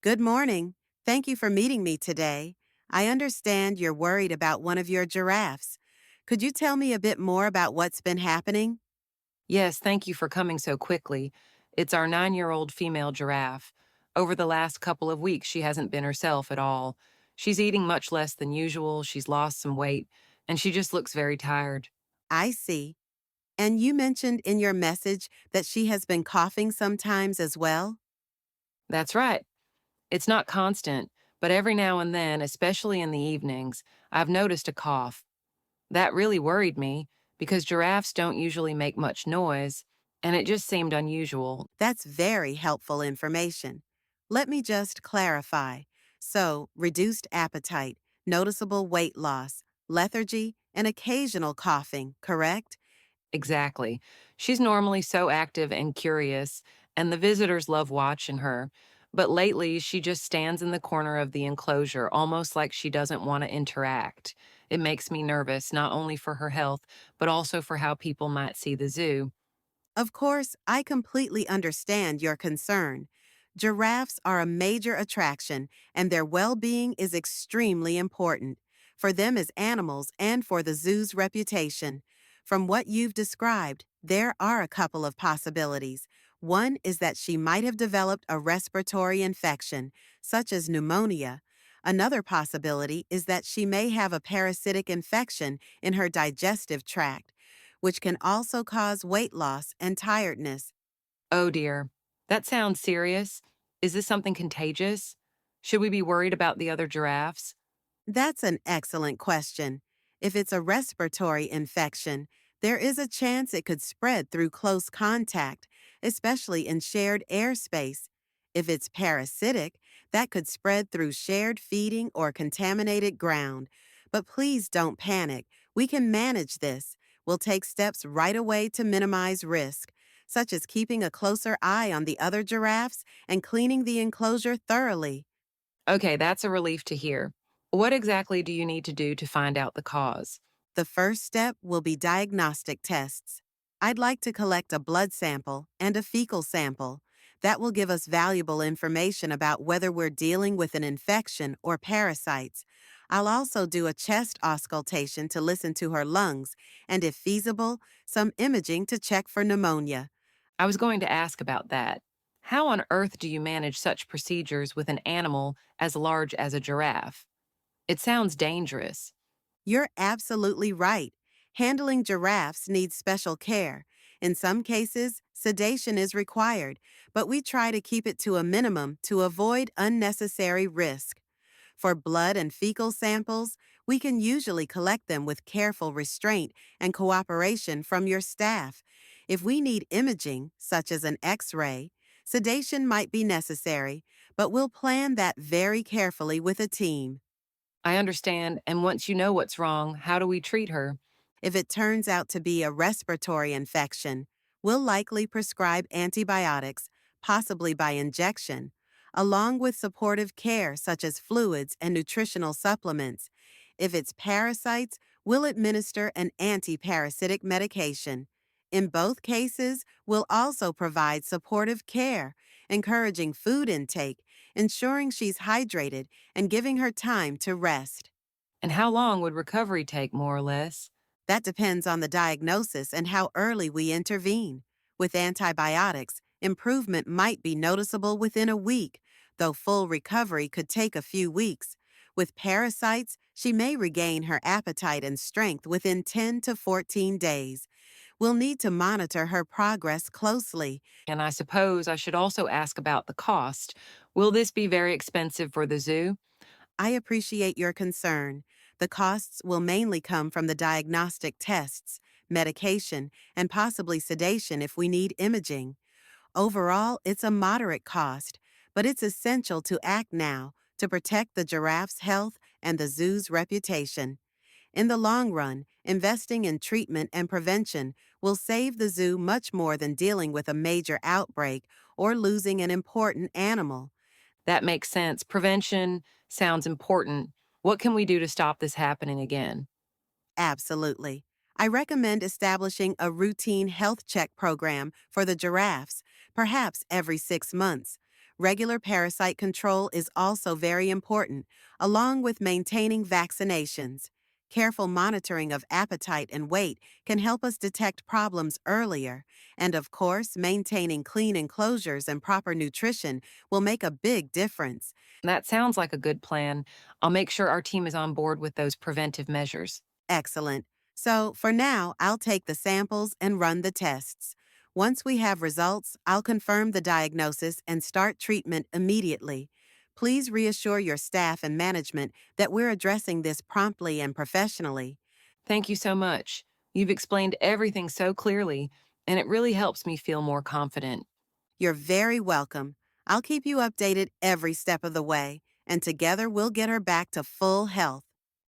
Good morning. Thank you for meeting me today. I understand you're worried about one of your giraffes. Could you tell me a bit more about what's been happening? Yes, thank you for coming so quickly. It's our 9-year-old female giraffe. Over the last couple of weeks, she hasn't been herself at all. She's eating much less than usual, she's lost some weight, and she just looks very tired. I see. And you mentioned in your message that she has been coughing sometimes as well? That's right. It's not constant, but every now and then, especially in the evenings, I've noticed a cough. That really worried me because giraffes don't usually make much noise, and it just seemed unusual. That's very helpful information. Let me just clarify. So, reduced appetite, noticeable weight loss, lethargy, and occasional coughing, correct? Exactly. She's normally so active and curious, and the visitors love watching her. But lately, she just stands in the corner of the enclosure, almost like she doesn't want to interact. It makes me nervous, not only for her health, but also for how people might see the zoo. Of course, I completely understand your concern. Giraffes are a major attraction, and their well being is extremely important for them as animals and for the zoo's reputation. From what you've described, there are a couple of possibilities. One is that she might have developed a respiratory infection, such as pneumonia. Another possibility is that she may have a parasitic infection in her digestive tract, which can also cause weight loss and tiredness. Oh dear. That sounds serious. Is this something contagious? Should we be worried about the other giraffes? That's an excellent question. If it's a respiratory infection, there is a chance it could spread through close contact, especially in shared airspace. If it's parasitic, that could spread through shared feeding or contaminated ground. But please don't panic. We can manage this. We'll take steps right away to minimize risk, such as keeping a closer eye on the other giraffes and cleaning the enclosure thoroughly. Okay, that's a relief to hear. What exactly do you need to do to find out the cause? The first step will be diagnostic tests. I'd like to collect a blood sample and a fecal sample. That will give us valuable information about whether we're dealing with an infection or parasites. I'll also do a chest auscultation to listen to her lungs and, if feasible, some imaging to check for pneumonia. I was going to ask about that. How on earth do you manage such procedures with an animal as large as a giraffe? It sounds dangerous. You're absolutely right. Handling giraffes needs special care. In some cases, sedation is required, but we try to keep it to a minimum to avoid unnecessary risk. For blood and fecal samples, we can usually collect them with careful restraint and cooperation from your staff. If we need imaging, such as an X-ray, sedation might be necessary, but we'll plan that very carefully with a team. I understand, and once you know what's wrong, how do we treat her? If it turns out to be a respiratory infection, we'll likely prescribe antibiotics, possibly by injection, along with supportive care such as fluids and nutritional supplements. If it's parasites, we'll administer an anti-parasitic medication. In both cases, we'll also provide supportive care, encouraging food intake, ensuring she's hydrated, and giving her time to rest. And how long would recovery take, more or less? That depends on the diagnosis and how early we intervene. With antibiotics, improvement might be noticeable within a week, though full recovery could take a few weeks. With parasites, she may regain her appetite and strength within 10 to 14 days. We'll need to monitor her progress closely. And I suppose I should also ask about the cost. Will this be very expensive for the zoo? I appreciate your concern. The costs will mainly come from the diagnostic tests, medication, and possibly sedation if we need imaging. Overall, it's a moderate cost, but it's essential to act now to protect the giraffe's health and the zoo's reputation. In the long run, investing in treatment and prevention will save the zoo much more than dealing with a major outbreak or losing an important animal. That makes sense. Prevention sounds important. What can we do to stop this happening again? Absolutely. I recommend establishing a routine health check program for the giraffes, perhaps every 6 months. Regular parasite control is also very important, along with maintaining vaccinations. Careful monitoring of appetite and weight can help us detect problems earlier. And of course, maintaining clean enclosures and proper nutrition will make a big difference. That sounds like a good plan. I'll make sure our team is on board with those preventive measures. Excellent. So, for now, I'll take the samples and run the tests. Once we have results, I'll confirm the diagnosis and start treatment immediately. Please reassure your staff and management that we're addressing this promptly and professionally. Thank you so much. You've explained everything so clearly, and it really helps me feel more confident. You're very welcome. I'll keep you updated every step of the way, and together we'll get her back to full health.